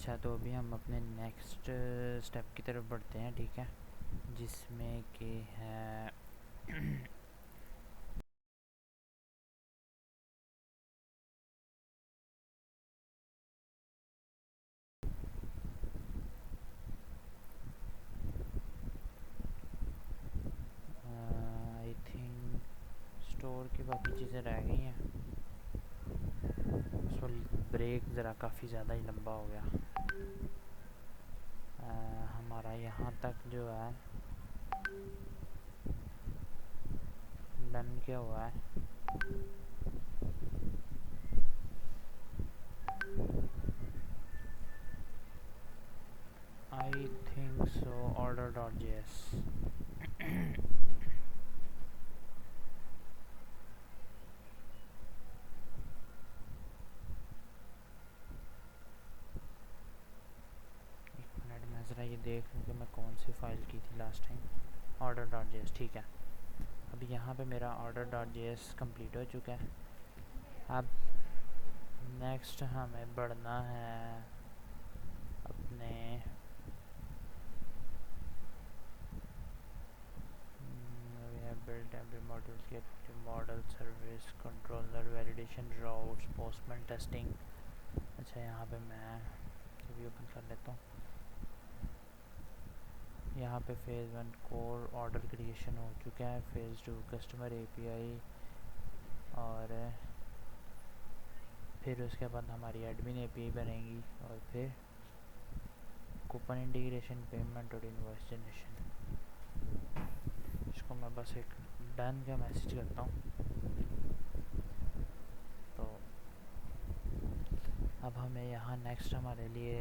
अच्छा, तो अभी हम अपने नेक्स्ट स्टेप की तरफ बढ़ते हैं, ठीक है, जिसमें कि है आई थिंक स्टोर की बाकी चीज़ें रह गई हैं। सो ब्रेक ज़रा काफ़ी ज़्यादा ही लंबा हो गया। हमारा यहाँ तक जो है डन क्या हुआ है। I think so order.js। एक मिनट में ज़रा ये देख लूँ कि मैं कौन सी फ़ाइल की थी लास्ट टाइम। order.js, ठीक है। अब यहाँ पे मेरा order.js कंप्लीट हो चुका है। अब नेक्स्ट हमें बढ़ना है अपने build every model, get model service controller validation routes postman testing। अच्छा, यहाँ पे मैं अभी ओपन कर लेता हूँ। यहाँ पे फेज़ 1 कोर ऑर्डर क्रिएशन हो चुका है, फेज़ 2 कस्टमर एपीआई, और फिर उसके बाद हमारी एडमिन एपीआई बनेगी, और फिर कूपन इंटीग्रेशन, पेमेंट और इनवॉइस जनरेशन। इसको मैं बस एक डन का मैसेज करता हूँ। तो अब हमें यहाँ नेक्स्ट हमारे लिए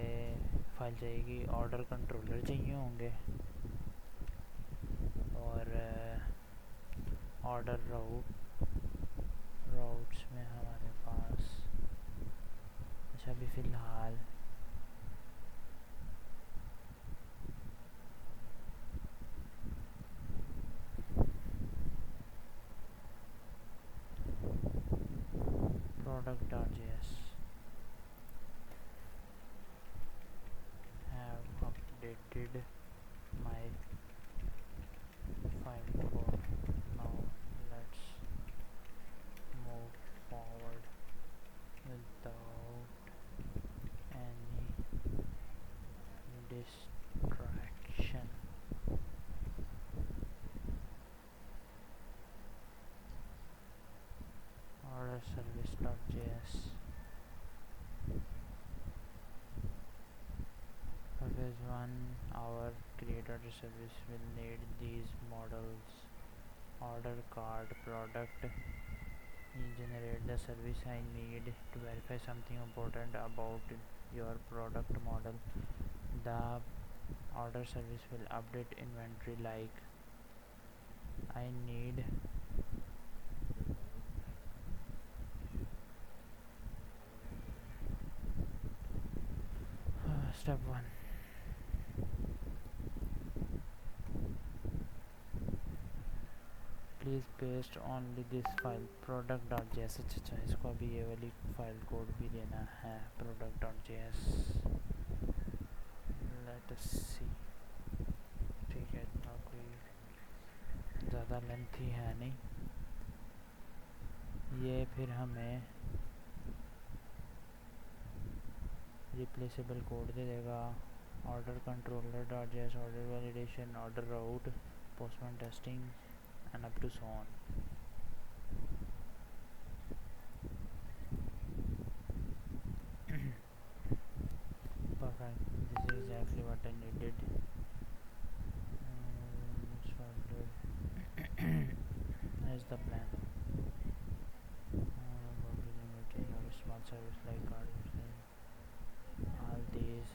फाइल चाहिएगी, ऑर्डर कंट्रोलर चाहिए होंगे, और ऑर्डर राउट्स में हमारे पास, अच्छा अभी फ़िलहाल product.js have updated my file code। now let's move forward without any distraction। order service.js phase 1 our create order service will need these models: order card, product. Generate the service I need to verify something important about your product model. The order service will update inventory like I need step 1 please paste only this file product.js। अच्छा, इसको अभी ये वाली file code भी देना है, product.js। Let us सी, ठीक है, इतना कोई ज़्यादा लेंथी है नहीं ये। फिर हमें रिप्लेसेबल कोड दे देगा, ऑर्डर कंट्रोलर.js, order validation, order route, Postman testing and up to so on। Perfect, this is exactly what I needed। Here's the plan। small service like card, all these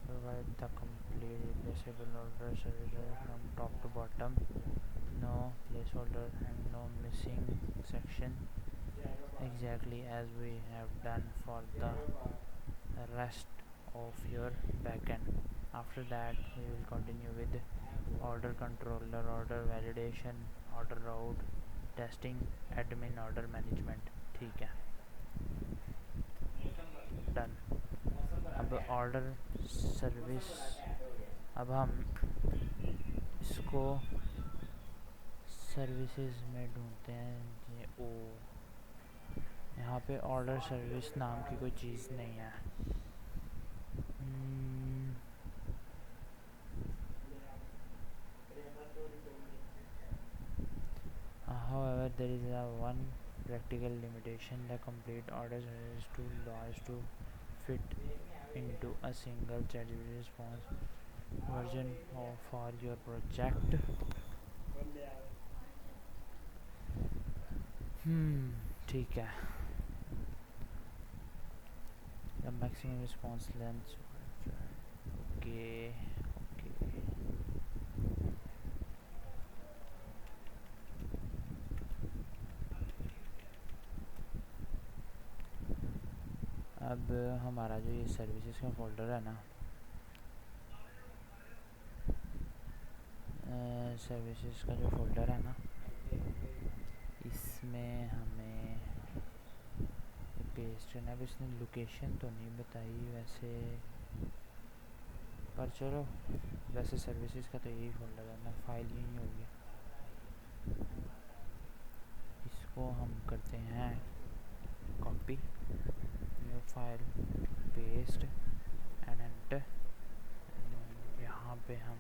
provide the complete replaceable order service from top to bottom, no placeholder and no missing section, exactly as we have done for the rest of your backend। After that we will continue with order controller, order validation, order route, testing, admin, order management। ठीक है, order service, अब हम इसको services में ढूंढते हैं। ये ओ, यहाँ पे ऑर्डर सर्विस नाम की कोई चीज़ नहीं है। However, there is one practical limitation: the complete order service is too large to fit into a single ChatGPT response version for your project. ठीक है। The maximum response length, okay, okay. अब हमारा जो ये सर्विसेज का folder है ना, services का जो फोल्डर है ना, इसमें हमें पेस्ट करना है। अब इसने लोकेशन तो नहीं बताई वैसे, पर चलो, वैसे सर्विसेज का तो यही फोल्डर है ना, फाइल यही होगी। इसको हम करते हैं copy, new file, paste and enter. यहाँ पे हम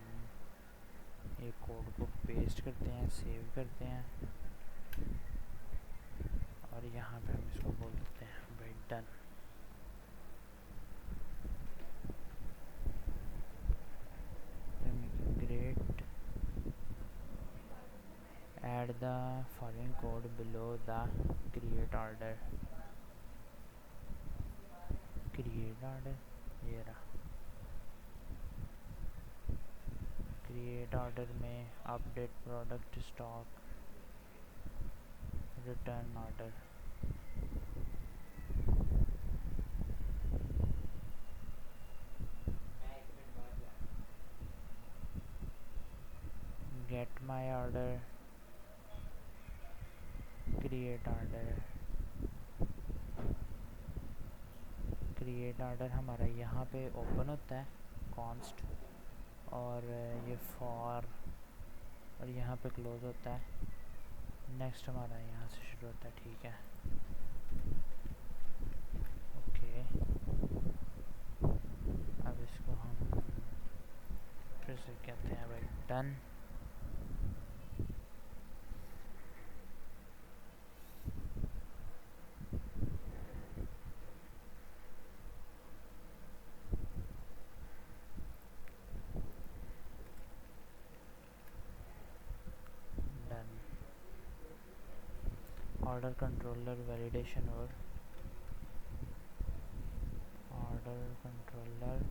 एक कोड को पेस्ट करते हैं, सेव करते हैं, और यहाँ पे हम इसको बोल देते हैं भाई done. Great, add the following code below the create order. Create order ये रहा। क्रिएट ऑर्डर में update product stock, return order, gate my order, create order. Create order हमारा यहाँ पे ओपन होता है कॉन्स्ट, और ये फॉर, और यहाँ पे क्लोज होता है। नेक्स्ट हमारा यहाँ से शुरू होता है, ठीक है, ओके। अब इसको हम फिर से कहते हैं भाई डन। ऑर्डर कंट्रोलर वैलिडेशन, और ऑर्डर कंट्रोलर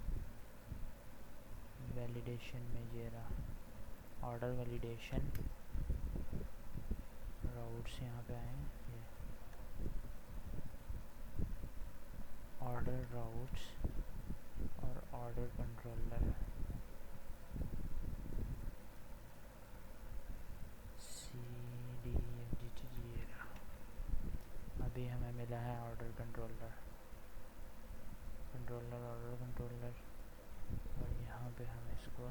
वैलिडेशन में ये रहा ऑर्डर वैलिडेशन। राउट्स यहाँ पे आए, ये ऑर्डर राउट्स और ऑर्डर कंट्रोलर, CDFG। अभी हमें मिला है ऑर्डर कंट्रोलर, ऑर्डर कंट्रोलर, और यहाँ पे हम इसको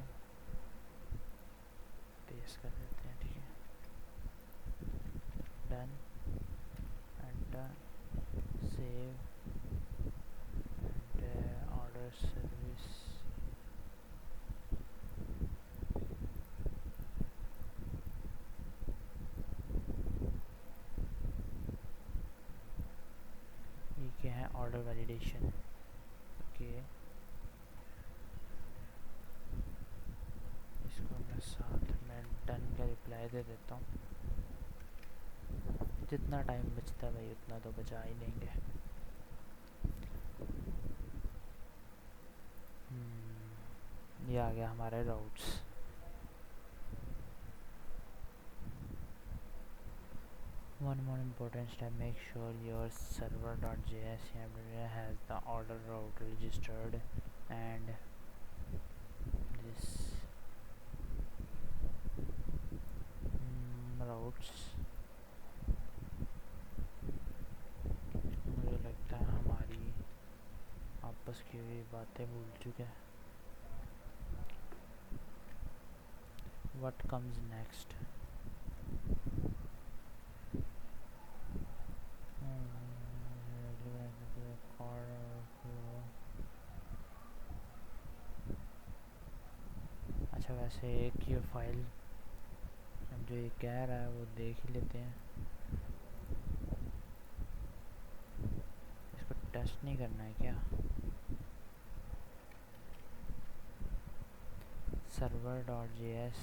पेस्ट कर देते हैं, ठीक है, done, enter, save, and order service. ये क्या है, ऑर्डर वैलिडेशन, ओके। इसको मैं साथ में डन का रिप्लाई दे देता हूँ। जितना टाइम बचता है भाई उतना तो बचा ही लेंगे। ये आ गया हमारे routes. One more important step: make sure your server.js has the order route registered, and this routes मुझे लगता है हमारी अब वापस की हुई बातें भूल चुके हैं. What comes next? अच्छा, वैसे एक ये फाइल जो ये कह रहा है वो देख ही लेते हैं. इसको टेस्ट नहीं करना है क्या? server.js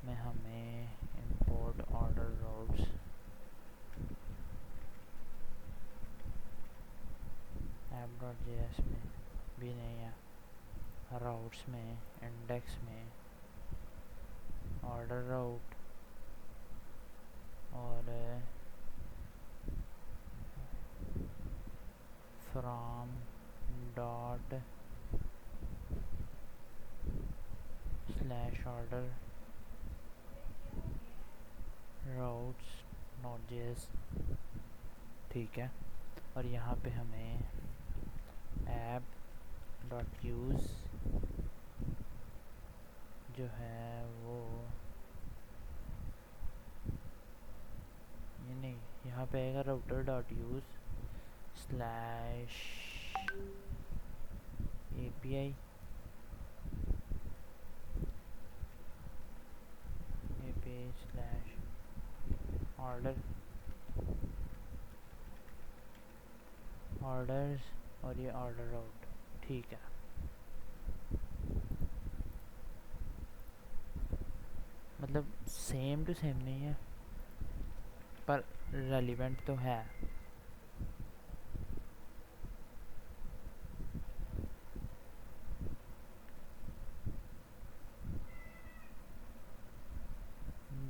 में हमें import order routes, app.js में भी नहीं है, routes में, index में order route और from dot slash order routes node.js. ठीक है. और यहाँ पे हमें app.use जो है वो ये नहीं, यहाँ पे आएगा router.use slash API slash order orders और ये order route. ठीक है. मतलब सेम टू सेम नहीं है पर रेलिवेंट तो है.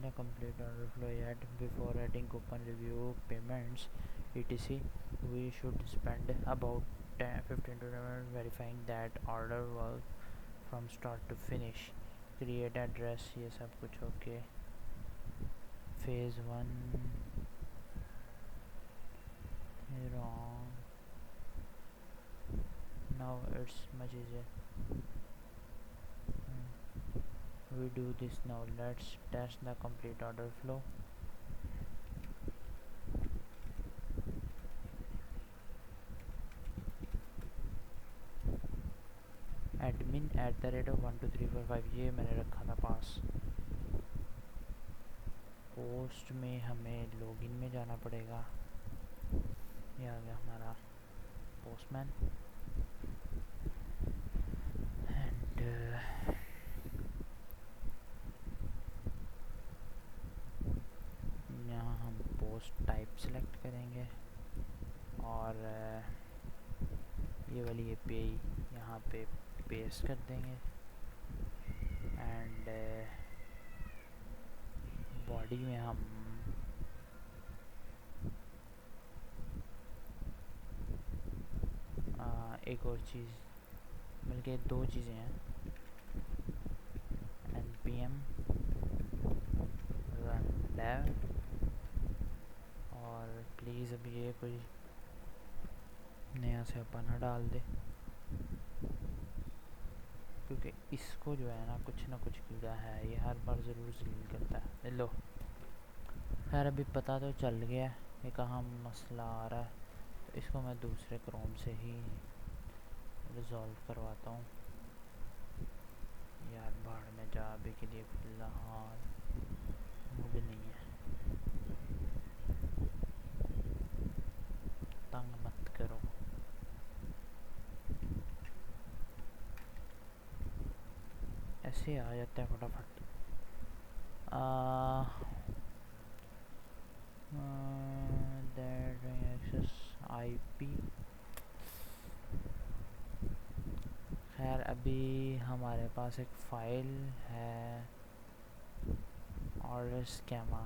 The complete order flow yet before adding coupon review payments etc. We should spend about 10-15 to 20 minutes verifying that order work from start to finish. Create address, ये सब कुछ okay. phase 1 wrong. Now it's much easier. We do this now. Let's test the complete order flow. admin @12345 ये मैंने रखा था पास. Post में हमें login में जाना पड़ेगा. ये आ गया हमारा पोस्टमैन एंड यहाँ हम पोस्ट टाइप सेलेक्ट करेंगे और ये वाली API यहाँ पे पेस्ट कर देंगे एंड बॉडी में हम एक और चीज़ बल्कि दो चीज़ें हैं. npm run dev और प्लीज़ अब ये कोई नया से अपना डाल दे क्योंकि इसको जो है ना कुछ कीड़ा है, ये हर बार ज़रूर जलील करता है. लो खैर अभी पता तो चल गया ये कहाँ मसला आ रहा है, तो इसको मैं दूसरे क्रोम से ही रिज़ॉल्व करवाता हूँ. यार भाड़ में जा अभी के लिए फ़िलहाल मूड नहीं है. तंग मत करो. ऐसे आ जाता है फटाफट. Access IP. खैर अभी हमारे पास एक फ़ाइल है order schema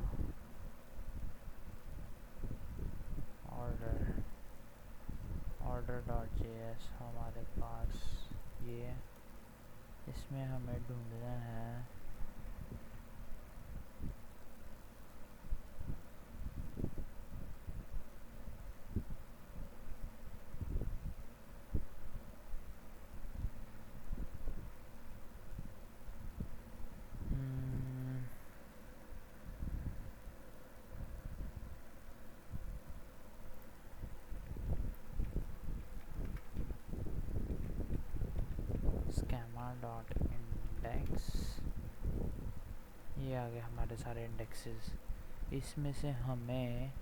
order.js हमारे पास ये. इसमें हमें ढूंढना है कैमा डॉट इंडेक्स, ये आ गए हमारे सारे इंडेक्सेस। इसमें से हमें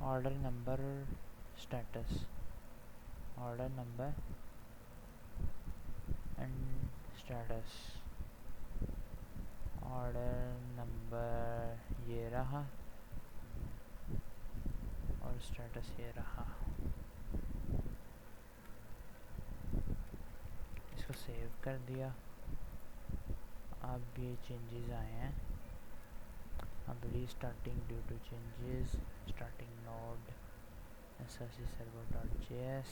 order number status, order number and status, order number ये रहा और स्टेटस ये रहा। इसको सेव कर दिया। अब ये चेंजेस आए हैं। अब restarting due to changes, starting node src server.js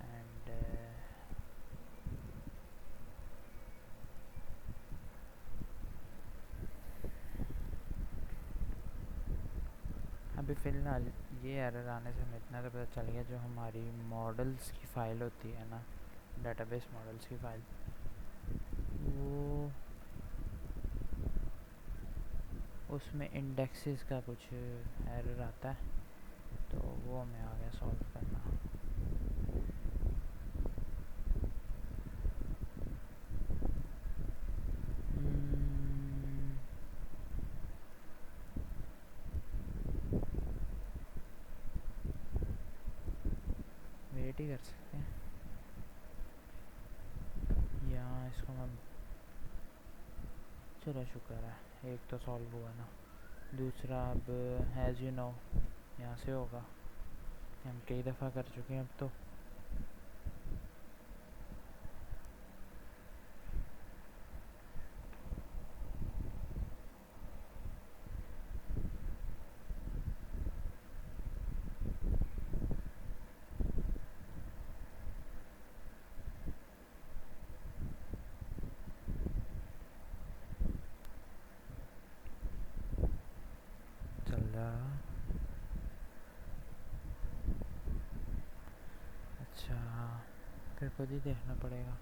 and अभी फ़िलहाल ये एरर आने से हमें इतना तो पता चल गया, जो हमारी मॉडल्स की फ़ाइल होती है ना, डेटाबेस मॉडल्स की फ़ाइल, वो उसमें इंडेक्सेस का कुछ एरर आता है, तो वो हमें आ गया सॉल्व करना। वेट ही कर सकते हैं, यहाँ इसको हम, चलो शुक्र है एक तो सॉल्व हुआ ना। दूसरा अब एज यू नो यहाँ से होगा, हम कई दफ़ा कर चुके हैं अब तो। चल रहा, अच्छा फिर खुद ही देखना पड़ेगा।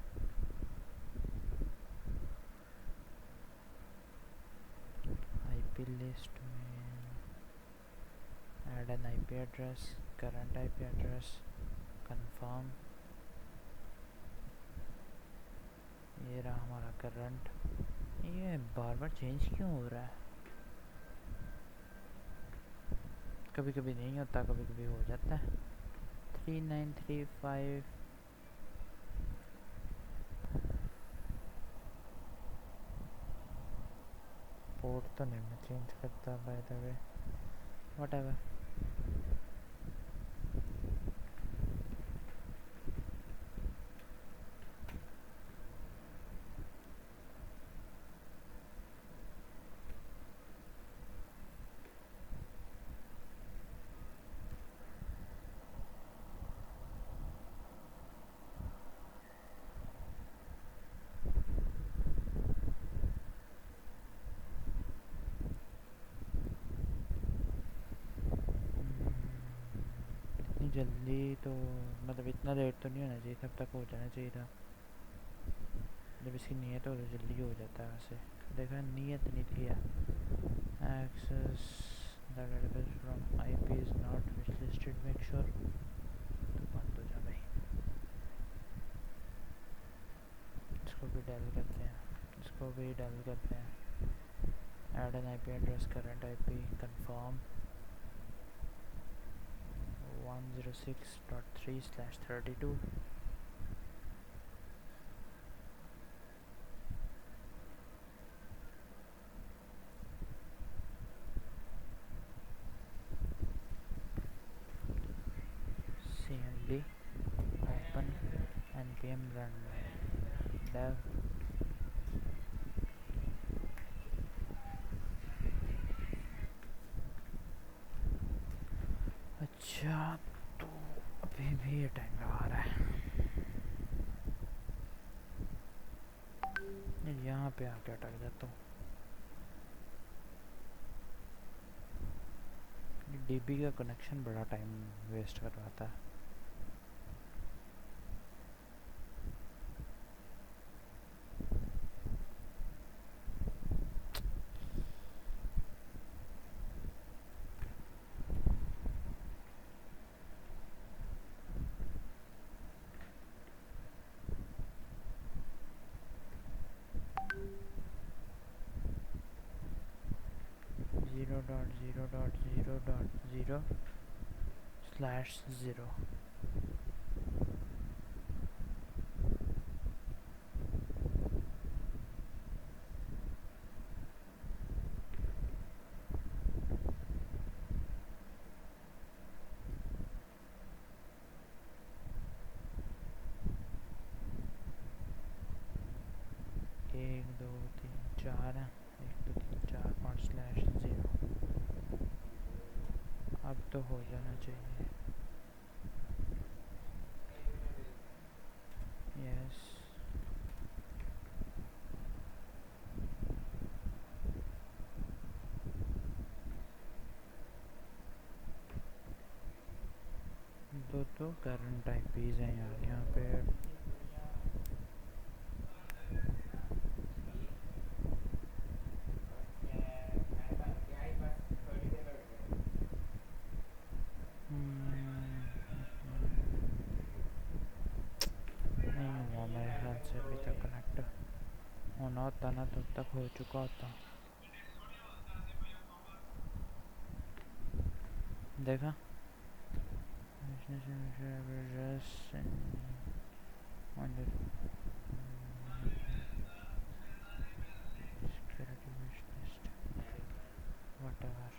आईपी लिस्ट में add N IP address, current IP address, confirm, ये रहा हमारा करंट। ये बार बार चेंज क्यों हो रहा है? कभी कभी नहीं होता, कभी कभी हो जाता है। 3935 पोर्ट तो नहीं मैं चेंज करता बाय द वे, व्हाटएवर। इतनी जल्दी तो, मतलब इतना लेट तो नहीं होना चाहिए, तब तक हो जाना चाहिए था। जब इसकी नीयत हो तो जल्दी हो जाता है। वैसे देखा, नीयत नहीं थी। Access the database from IP is not listed, make sure. तो बंद हो जा भाई, इसको भी डायल करते हैं, इसको भी डायल करते हैं। Add N IP address, current IP, confirm 106.3/32। cmd open npm run dev। अच्छा तो अभी भी ये टाइम लगा रहा है, यहाँ पे आके अटक जाता हूँ। डीबी का कनेक्शन बड़ा टाइम वेस्ट करवाता है। 0.0.0.0/0. एक दो तीन चार है, 1 2 3 4 5/0. अब तो हो जाना चाहिए. यस. दो तो करंट आईपीज हैं यार यहाँ पे. नहीं हुआ मेरे ख्याल से अभी तक कनेक्ट. होना होता ना तब तक हो चुका होता. देखा. Security wish list whatever.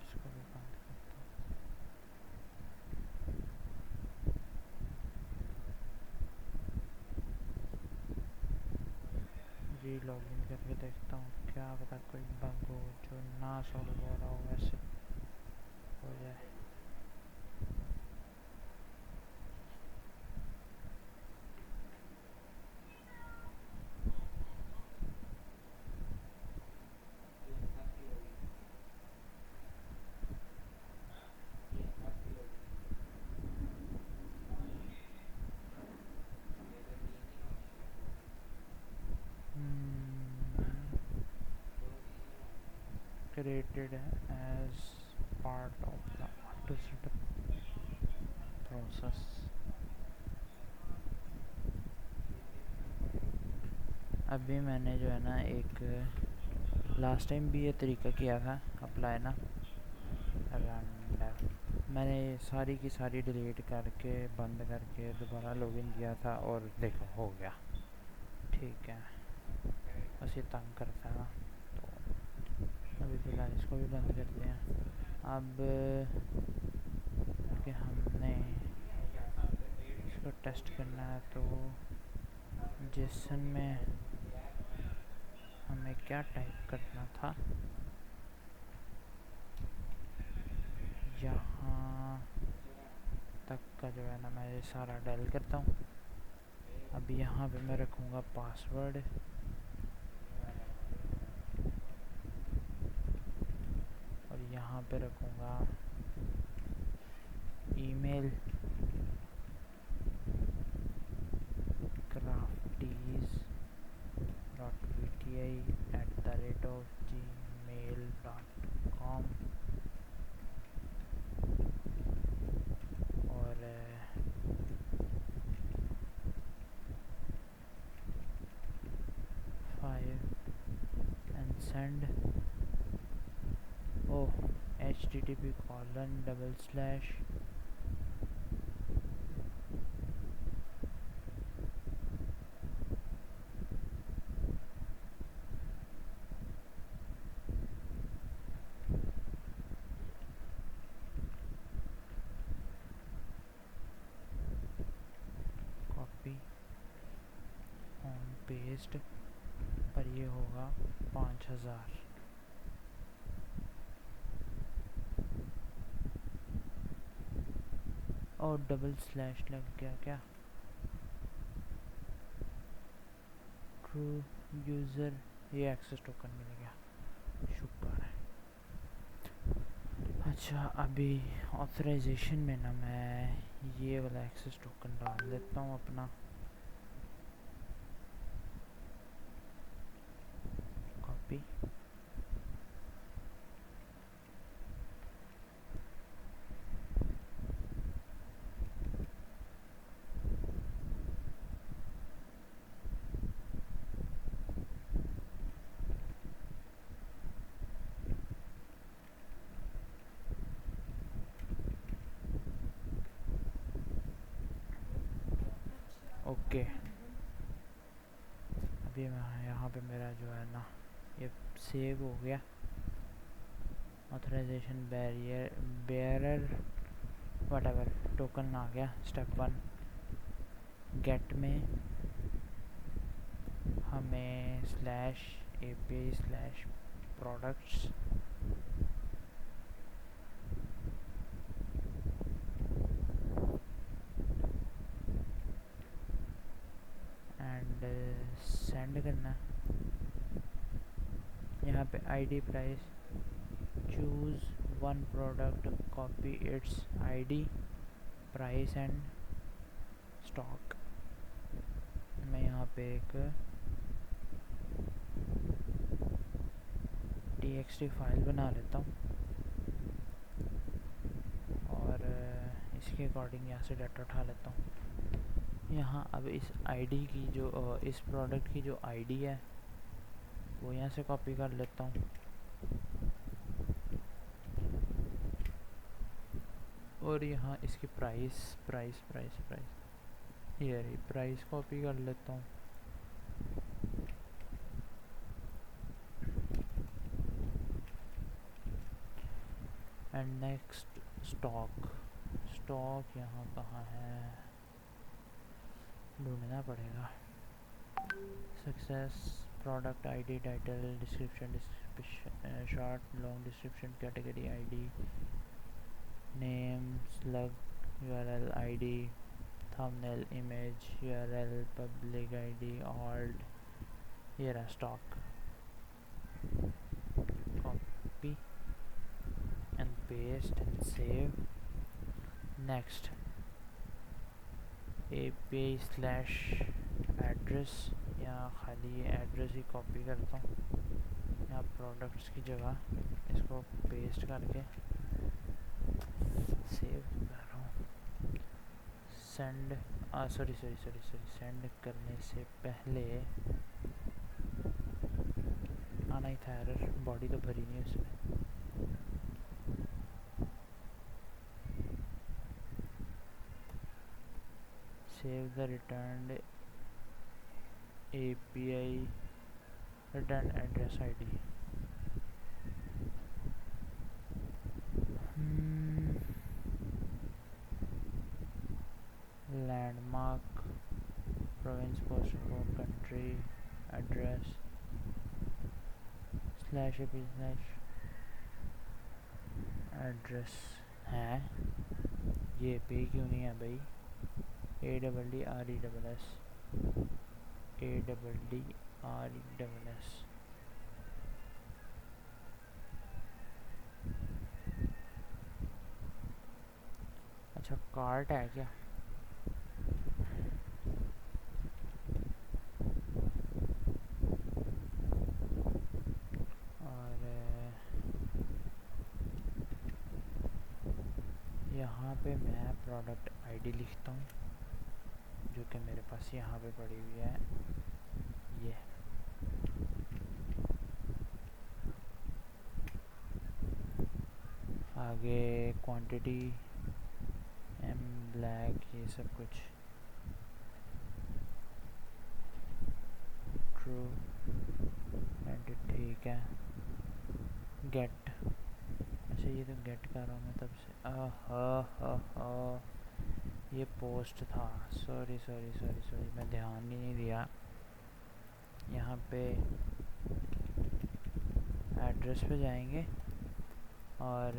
इसको भी बंद करता हूँ. री लॉगिन करके देखता हूँ, क्या पता कोई बग हो जो ना सॉल्व हो रहा हो वैसे हो जाए. Created as part of the auto setup process. अभी मैंने जो है ना एक लास्ट टाइम भी ये तरीका किया था अप्लाई ना. मैंने सारी की सारी डिलीट करके बंद करके दोबारा लॉगिन किया था और देखो हो गया. ठीक है, बस ये तंग करता है ना. तो अभी फिलहाल इसको भी बंद करते हैं. अब कि हमने इसको टेस्ट करना है तो जेसन में हमें क्या टाइप करना था. यहाँ तक का जो है ना मैं ये सारा डायल करता हूँ. अब यहाँ पे मैं रखूँगा पासवर्ड और यहाँ पे रखूँगा ईमेल crafties.vti@gmail.com और 5 and send http:// copy on paste पर ये होगा 5000 और डबल स्लैश लग गया क्या. ट्रू यूज़र ये एक्सेस टोकन मिल गया, शुक्र है. अच्छा अभी ऑथराइजेशन में ना मैं ये वाला एक्सेस टोकन डाल देता हूँ अपना. कॉपी ओके, अभी मैं यहाँ पे मेरा जो है ना ये सेव हो गया। ऑथराइजेशन बेयरर वटएवर टोकन आ गया। स्टेप 1 गेट में हमें /API/products एंड सेंड करना। यहाँ पे ID price choose one product, copy it's ID price and stock. मैं यहाँ पे एक txt फाइल बना लेता हूँ और इसके अकॉर्डिंग यहाँ से डाटा उठा लेता हूँ। यहाँ अब इस आईडी की जो इस प्रोडक्ट की जो आईडी है वो यहाँ से कॉपी कर लेता हूँ और यहाँ इसकी प्राइस ये रही प्राइस कॉपी कर लेता हूँ। एंड नेक्स्ट स्टॉक यहाँ कहाँ है, ढूंढना पड़ेगा। Success product ID title description short long description category ID name slug URL ID thumbnail image URL public ID alt. ये रहा stock. Copy and paste and save. Next API/address, यहाँ खाली address ही copy करता हूँ। यहाँ प्रोडक्ट्स की जगह इसको पेस्ट करके सेव कर रहा हूँ। सेंड सेंड करने से पहले आना ही था एरर, बॉडी तो भरी नहीं उसमें। Save the returned API return address ID. Landmark, province, postal code, country, address /AP/address है। ये पे क्यों नहीं है भाई? ADDRESS अच्छा कार्ट है क्या? और यहाँ पे मैं प्रोडक्ट आईडी लिखता हूँ जो कि मेरे पास यहाँ पे पड़ी हुई है। ये आगे क्वांटिटी एम ब्लैक ये सब कुछ ट्रू एंड ठीक है। गेट, अच्छा ये तो गेट कर रहा हूँ मैं तब से। ये पोस्ट था, सॉरी मैं ध्यान ही नहीं दिया। यहाँ पे एड्रेस पे जाएंगे और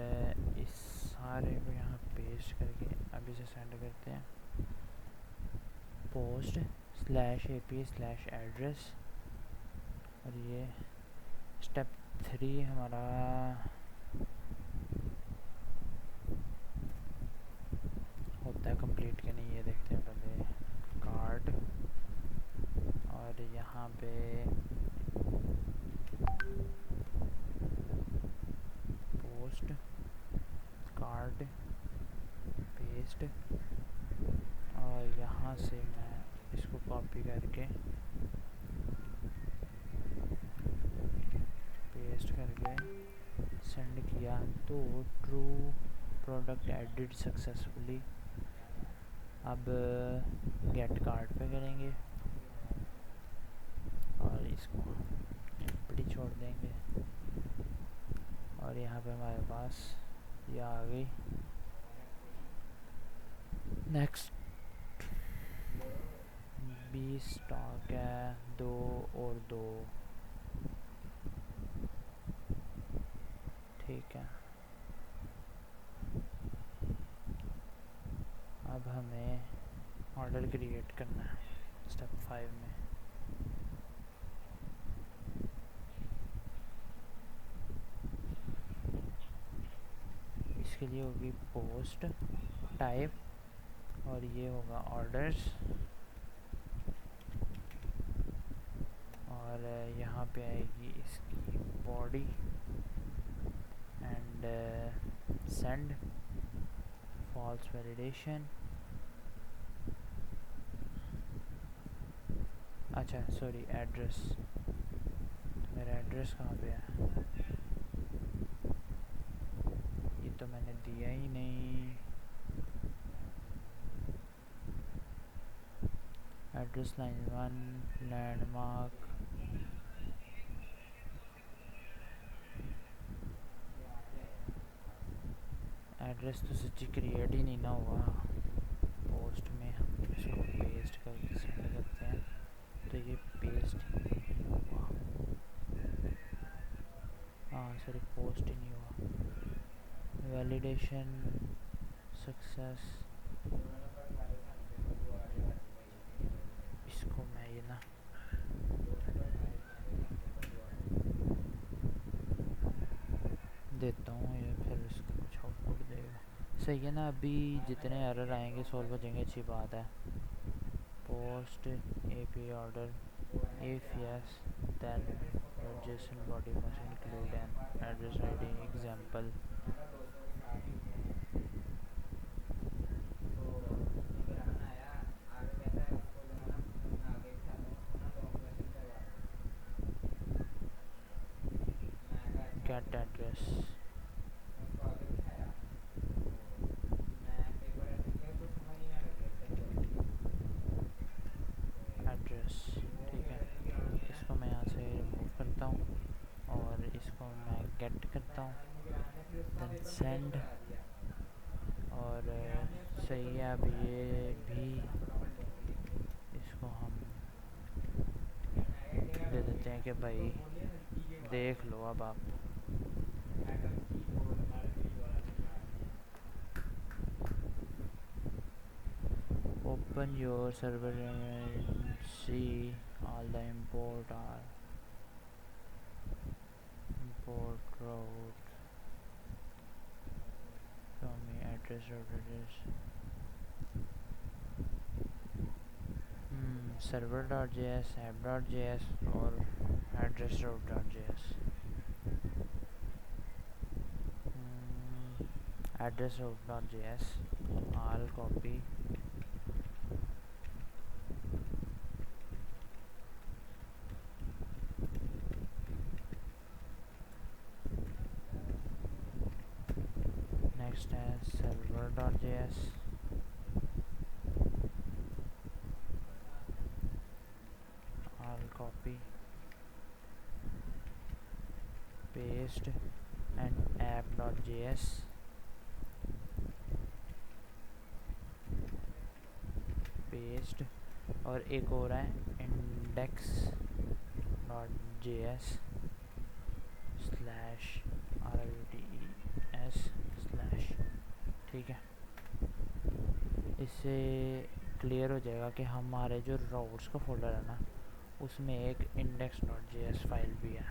इस सारे को यहाँ पेस्ट करके अभी से सेंड करते हैं। पोस्ट /API/address और ये स्टेप 3 हमारा होता है कंप्लीट के नहीं, ये देखते हैं पहले। कार्ड और यहाँ पे पोस्ट कार्ड पेस्ट और यहाँ से मैं इसको कॉपी करके पेस्ट करके सेंड किया तो ट्रू प्रोडक्ट एडिड सक्सेसफुली अब गेट कार्ड पे करेंगे और इसको एम्प्टी छोड़ देंगे और यहाँ पे हमारे पास ये आ गई। नेक्स्ट बी स्टॉक है 2 और 2, ठीक है। अब हमें ऑर्डर क्रिएट करना है स्टेप 5 में। इसके लिए होगी पोस्ट टाइप और ये होगा ऑर्डर्स और यहाँ पे आएगी इसकी body and send false validation. अच्छा सॉरी एड्रेस, मेरा एड्रेस कहाँ पे है, ये तो मैंने दिया ही नहीं। एड्रेस लाइन 1 लैंडमार्क, एड्रेस तो सच्ची क्रिएट ही नहीं ना हुआ। पोस्ट में हम इसको पेस्ट करके सेंड करते हैं तो ये पेस्ट ही नहीं हुआ। हाँ सॉरी पोस्ट ही नहीं हुआ। वैलिडेशन सक्सेस, इसको मैं ये ना देता हूँ, ये फिर इसको कुछ आउटपुट देगा। सही है ना, अभी जितने एरर आएंगे सॉल्व हो जाएंगे, अच्छी बात है। Post AP order if yes then JSON body must include an address ID example। get address, address, ठीक है। इसको मैं यहाँ से रिमूव करता हूँ और इसको मैं गेट करता हूँ देन सेंड। और सही है, अब ये भी इसको हम दे देते हैं कि भाई देख लो अब आप। Open your server and see all the import route from me address server.js, app.js और address route.js। address route.js all copy next as server.js all copy paste and app.js paste और एक और है index.js /routes/, ठीक है। इससे clear हो जाएगा कि हमारे जो राउट्स का फोल्डर है ना उसमें एक index.js फाइल भी है।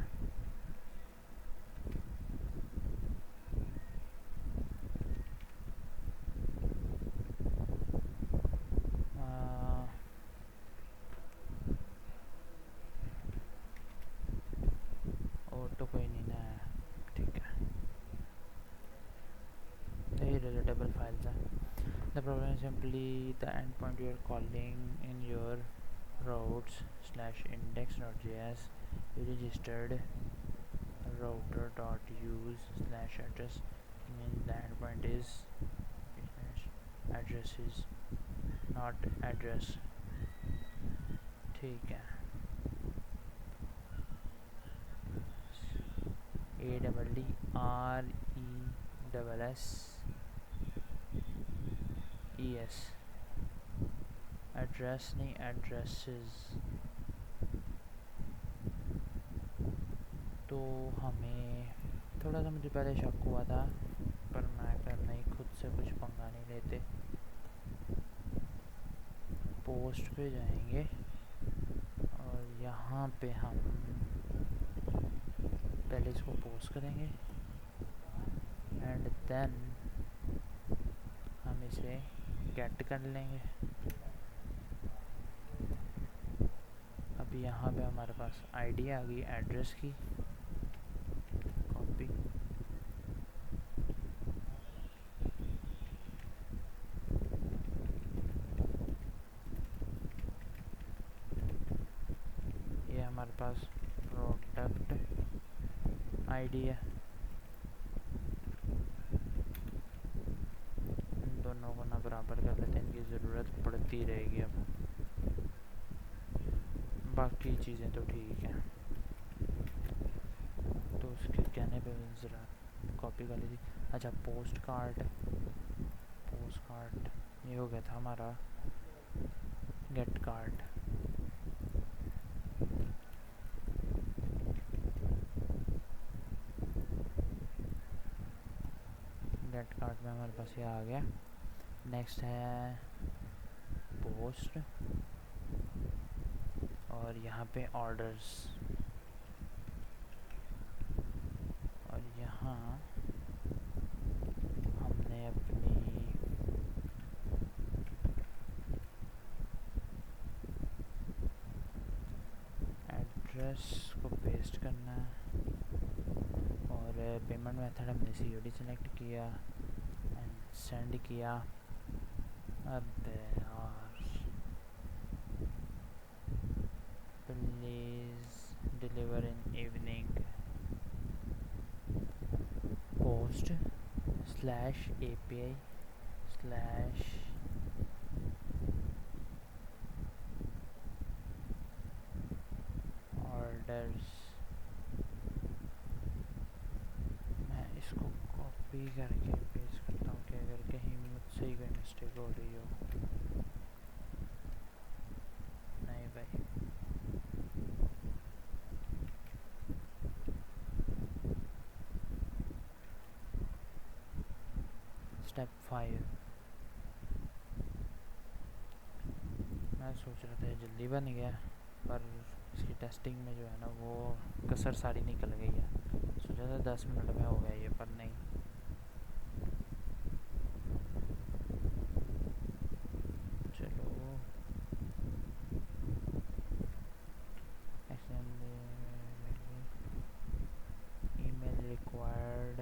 और तो कोई नहीं ना है, ठीक है। यही रिलेटेबल फाइल्स हैं। The problem is simply the endpoint you are calling in your routes/index.js you registered router.use/address means the endpoint is addresses not address. ठीक है, ADDRESSES, एड्रेस नहीं एड्रेसेस। तो हमें थोड़ा सा मुझे पहले शक हुआ था, पर मैं करना ही खुद से कुछ पंगा नहीं लेते। पोस्ट पे जाएंगे और यहाँ पे हम पहले इसको पोस्ट करेंगे एंड देन हम इसे गेट कर लेंगे। अभी यहाँ पे हमारे पास आईडी आ गई एड्रेस की, कॉपी। ये हमारे पास प्रोडक्ट आईडी है। इन दोनों को ना बराबर कर लेते हैं, इनकी ज़रूरत पड़ती रहेगी अब। बाकी चीज़ें तो ठीक हैं। तो उसके कहने पे ज़रा कॉपी कर लीजिए। अच्छा, पोस्ट कार्ड ये हो गया था हमारा गेट कार्ड। गेट कार्ड में हमारे पास ये आ गया। नेक्स्ट है पोस्ट और यहाँ पे ऑर्डर्स, और यहाँ हमने अपनी एड्रेस को पेस्ट करना है और पेमेंट मेथड हमने COD सेलेक्ट किया एंड सेंड किया। अब यार please deliver in evening. Post /API/ orders. मैं इसको कॉपी करके पेस्ट करता हूँ कि अगर कहीं मुझसे ही कोई मिस्टेक हो रही हो। नहीं भाई, स्टेप 5। मैं सोच रहा था ये जल्दी बन गया, पर इसकी टेस्टिंग में जो है ना वो कसर सारी निकल गई है। सोचा था 10 मिनट में हो गया ये, पर नहीं। चलो ईमेल रिक्वायर्ड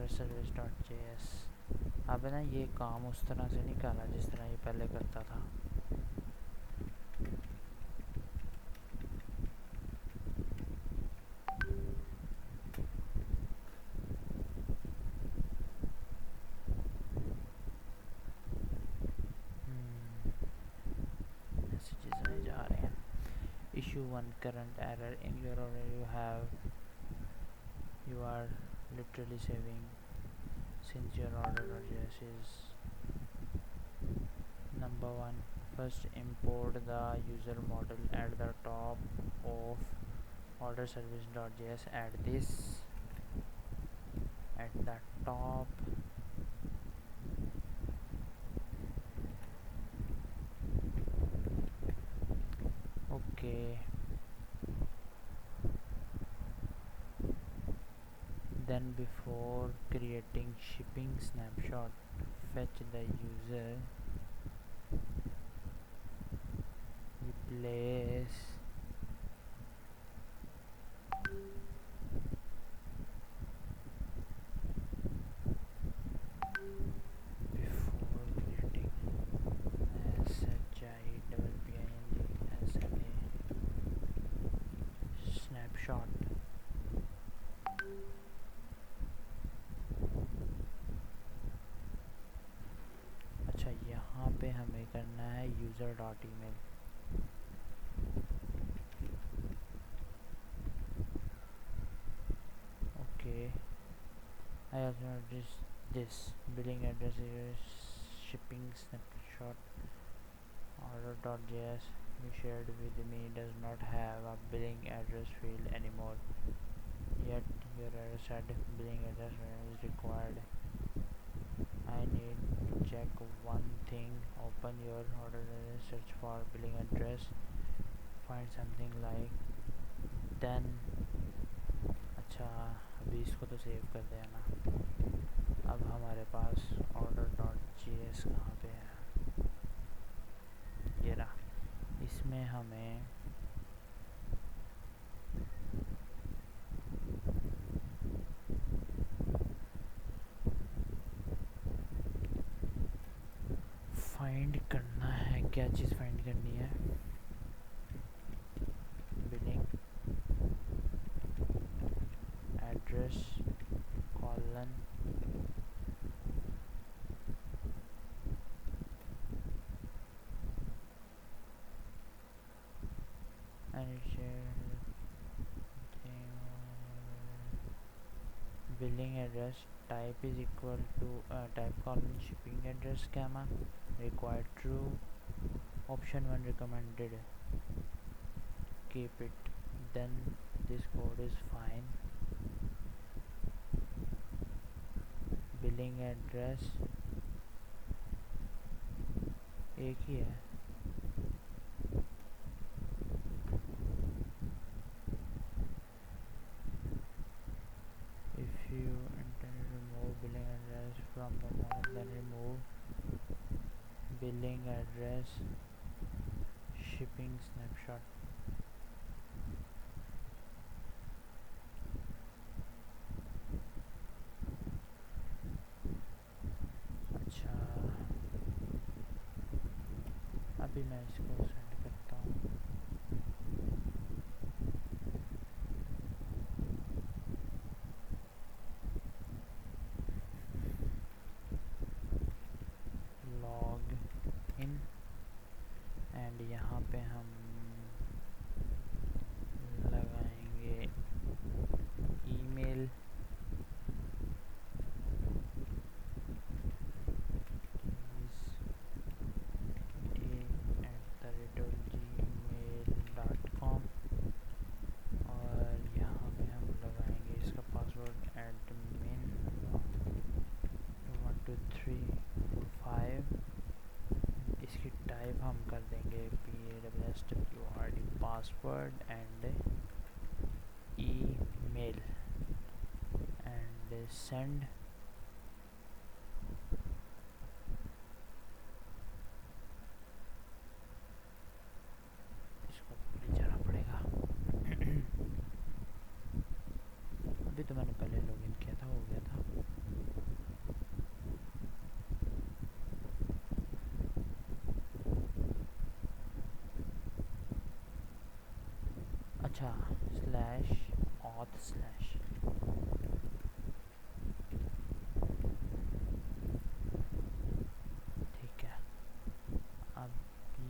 service.js। अब ना ये काम उस तरह से नहीं करा जिस तरह ये पहले करता था। मैसेजेस आए जा रहे हैं। issue 1 current error in your order, you are literally saving since your order.js is number 1. First import the user model at the top of order service.js. add this at the top. Okay, then before creating shipping snapshot, fetch the user, replace before creating SHIPPING SNA पे हमें करना है user dot email. Okay, I also notice this billing address shipping snapshot order.js you shared with me does not have a billing address field anymore, yet your error said billing address is required. I need to check one thing. Open your order, search for billing address, find something like 10। अच्छा, अभी इसको तो save कर देना। अब हमारे पास order.js कहाँ पे है? ये रहा। इसमें हमें फाइंड करना है। क्या चीज़ फाइंड करनी है? Billing address colon billing address type is equal to type colon shipping address comma required true, option 1 recommended, keep it, then this code is fine। billing address एक ही है। if you intend to remove billing address from the model, then remove billing address shipping snapshot। अच्छा, अभी मैं इसको send करता हूँ। Log in and यहाँ पे हम लगाएंगे ईमेल gmail.com और यहाँ पे हम लगाएंगे इसका पासवर्ड admin 12345। इसकी टाइप हम कर देंगे PASSWORD password and email and send. इसको जाना पड़ेगा। अभी तो मैंने पहले लॉगिन किया था, हो गया था। अच्छा, /auth/ ठीक है। अब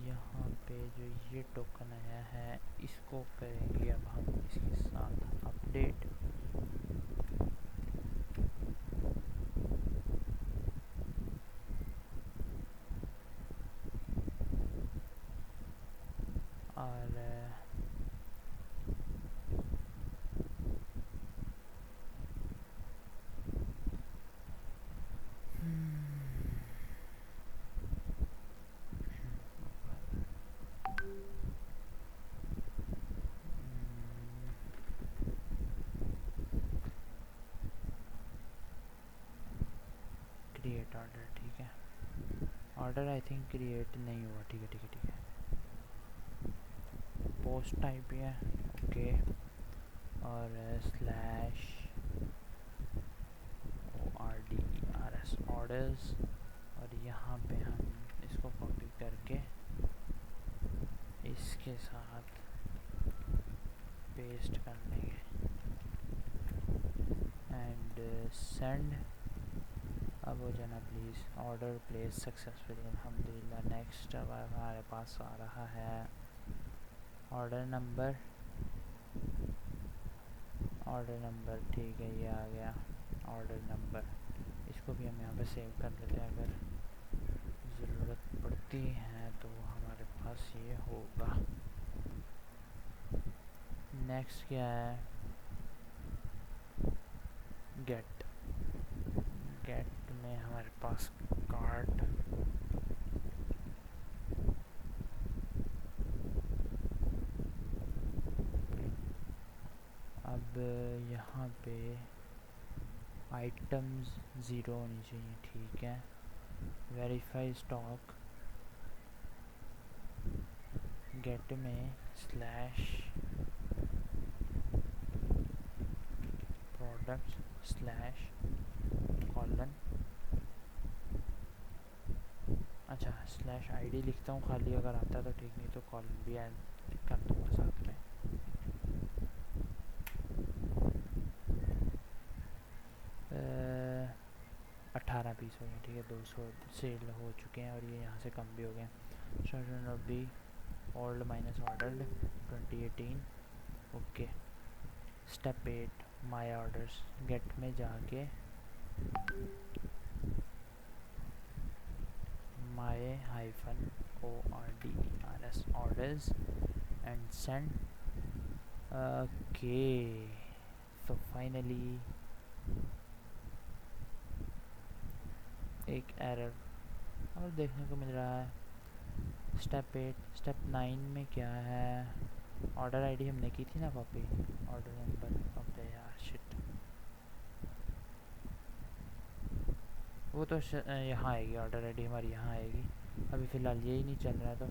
यहाँ पे जो ये टोकन आया है इसको करेंगे अब हम इसके साथ अपडेट। और क्रिएट ऑर्डर, ठीक है। ऑर्डर आई थिंक क्रिएट नहीं हुआ, ठीक है ठीक है ठीक है। पोस्ट टाइप है, ओके। और /orders ऑर्डर्स, और यहाँ पे हम इसको कॉपी करके इसके साथ पेस्ट कर देंगे एंड सेंड। अब हो जाना प्लीज़। ऑर्डर प्लेस सक्सेसफुली, अल्हम्दुलिल्लाह। नेक्स्ट अब हमारे पास आ रहा है ऑर्डर नंबर। ठीक है, ये आ गया ऑर्डर नंबर। इसको भी हम यहाँ पे सेव कर लेते हैं, अगर ज़रूरत पड़ती है तो हमारे पास ये होगा। नेक्स्ट क्या है, गेट में हमारे पास कार्ट। अब यहाँ पे आइटम्स 0 होनी चाहिए, ठीक है। वेरीफाई स्टॉक, गेट में स्लैश प्रोडक्ट स्लैश कॉलन, अच्छा स्लैश आईडी लिखता हूँ खाली, अगर आता तो ठीक, नहीं तो कॉलन भी ऐड कर दूँगा साथ में। 18 पीस हो गए, ठीक है। 200 सेल हो चुके हैं और ये यहाँ से कम भी हो गए। Start be old minus ordered 2018, okay. Step 8 my orders, get में जाके my -orders orders and send, okay. तो फाइनली एक एरर और देखने को मिल रहा है। स्टेप 9 में क्या है, ऑर्डर आईडी हमने की थी ना कॉपी, ऑर्डर नंबर, ओके यार शिट, वो तो यहाँ आएगी, ऑर्डर आईडी हमारी यहाँ आएगी। अभी फ़िलहाल यही नहीं चल रहा, तो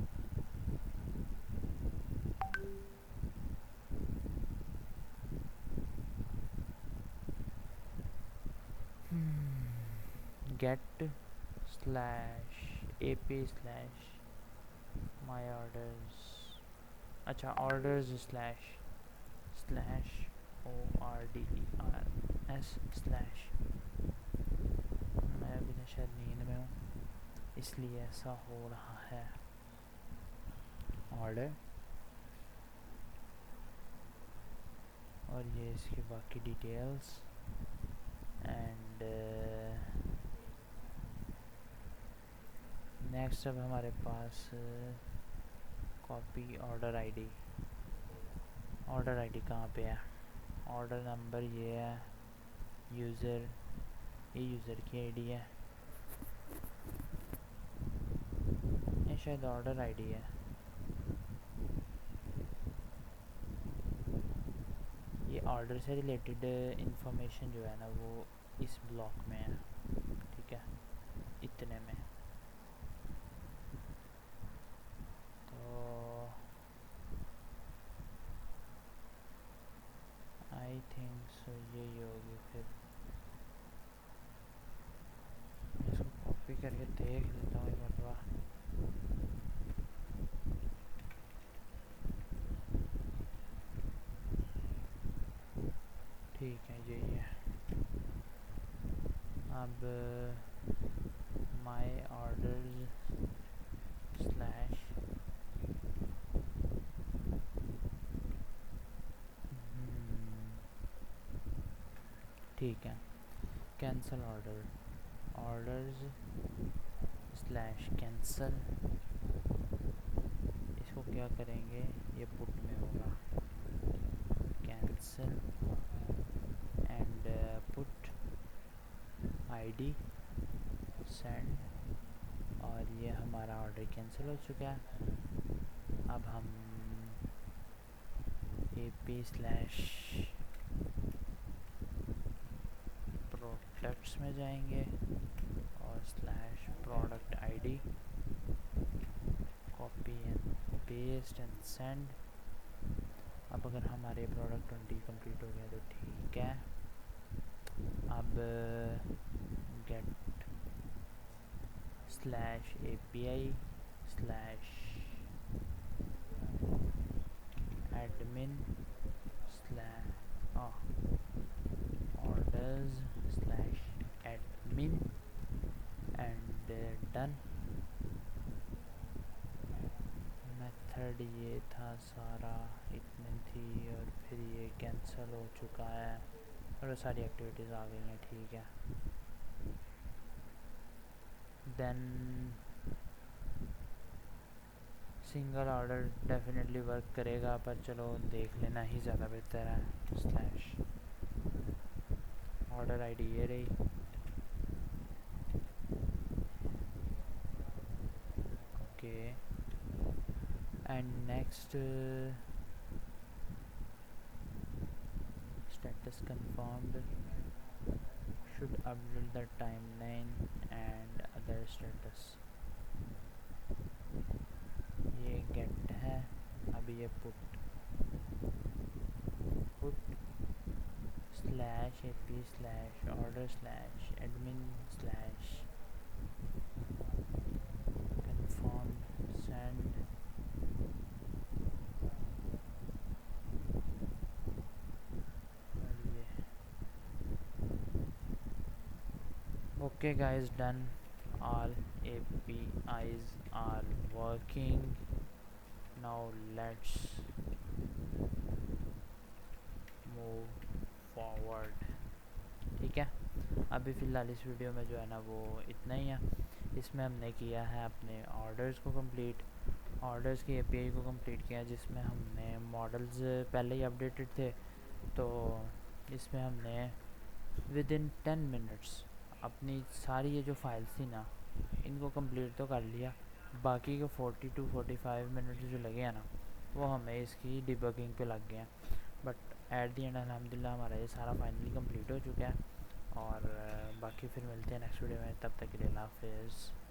गेट स्लैश AP स्लैश माई ऑर्डर्स, अच्छा ऑर्डर्स स्लैश ORDERS स्लैश, मैं अभी शायद नींद में हूँ इसलिए ऐसा हो रहा है। ऑर्डर और ये इसकी बाकी डिटेल्स एंड नेक्स्ट अब हमारे पास copy order ID. Order ID कहाँ पे है, ऑर्डर नंबर ये है, यूज़र, ये यूज़र की आईडी है, ये शायद ऑर्डर आईडी है, ये ऑर्डर से रिलेटेड इंफॉर्मेशन जो है ना वो इस ब्लॉक में है, ठीक है, इतने में। तो आई थिंक सो यही होगी, फिर इसको कॉपी करके देख लेता हूँ एक मरतबा। ठीक है, यही है। अब माई ऑर्डर्स स्लैश ठीक है, cancel order, orders slash cancel, इसको क्या करेंगे, ये पुट में होगा, cancel and put ID send, और ये हमारा ऑर्डर कैंसिल हो चुका है। अब हम AP स्लैश प्रोडक्ट्स में जाएंगे और slash product ID, copy and paste and send. अब अगर हमारे प्रोडक्ट 20 कंप्लीट हो गया तो ठीक है। अब get slash API slash admin slash orders slash admin done. Method ये था सारा, इतनी थी और फिर ये कैंसिल हो चुका है और सारी एक्टिविटीज़ आ गई हैं, ठीक है। Then single order definitely work करेगा, पर चलो देख लेना ही ज़्यादा बेहतर है। स्लैश ऑर्डर आईडी ये रही, okay. And next status confirmed, should update the timeline and other status. ये गेट है, अभी ये put slash AP slash order slash admin slash confirm send. Okay guys, done. All APIs are working. Now let's move forward. ठीक है, अभी फ़िलहाल इस video में जो है ना वो इतना ही है। इसमें हमने किया है अपने ऑर्डर्स को कंप्लीट, ऑर्डर्स की API को कंप्लीट किया, जिसमें हमने मॉडल्स पहले ही अपडेटेड थे, तो इसमें हमने विद इन 10 मिनट्स अपनी सारी ये जो फाइल्स थी ना इनको कंप्लीट तो कर लिया। बाकी के 40 to 45 मिनट जो लगे हैं ना वो हमें इसकी डिबगिंग पे लग गए हैं। बट एट दी एंड अल्हम्दुलिल्लाह हमारा ये सारा फाइनली कंप्लीट हो चुका है। और बाकी फिर मिलते हैं नेक्स्ट वीडियो में, तब तक के लिए अल्लाह हाफिज़।